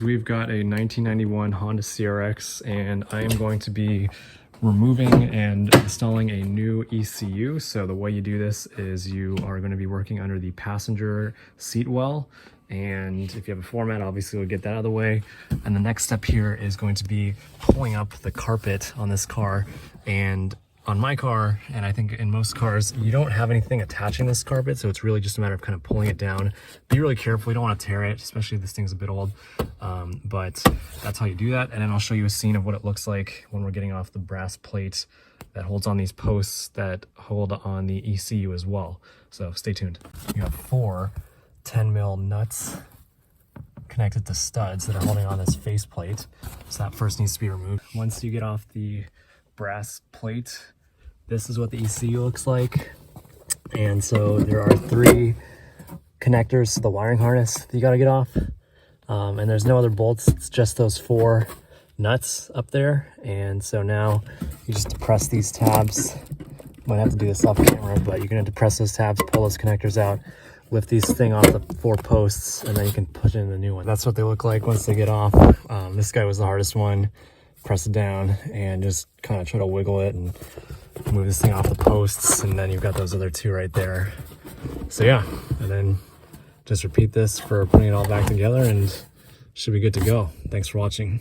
We've got a 1991 Honda CRX, and I am going to be removing and installing a new ECU. So the way you do this is you are going to be working under the passenger seat well. And if you have a floor mat, obviously we'll get that out of the way. And the next step here is going to be pulling up the carpet on this car. And on my car, and I think in most cars, you don't have anything attaching this carpet, so it's really just a matter of kind of pulling it down. Be really careful, you don't want to tear it, especially if this thing's a bit old. But that's how you do that. And then I'll show you a scene of what it looks like when we're getting off the brass plate that holds on these posts that hold on the ECU as well. So stay tuned. You have 4 10mm nuts connected to studs that are holding on this faceplate. So that first needs to be removed. Once you get off the brass plate, this is what the ECU looks like. And so there are 3 connectors to the wiring harness that you got to get off. And there's no other bolts, it's just those 4 nuts up there. And so now you just depress these tabs. Might have to do this off camera, but you're going to depress those tabs, pull those connectors out, lift these thing off the 4 posts, and then you can put in the new one. That's what they look like once they get off. This guy was the hardest one. Press it down and just kind of try to wiggle it and move this thing off the posts, and then you've got those other 2 right there. So yeah, and then just repeat this for putting it all back together and should be good to go. Thanks for watching.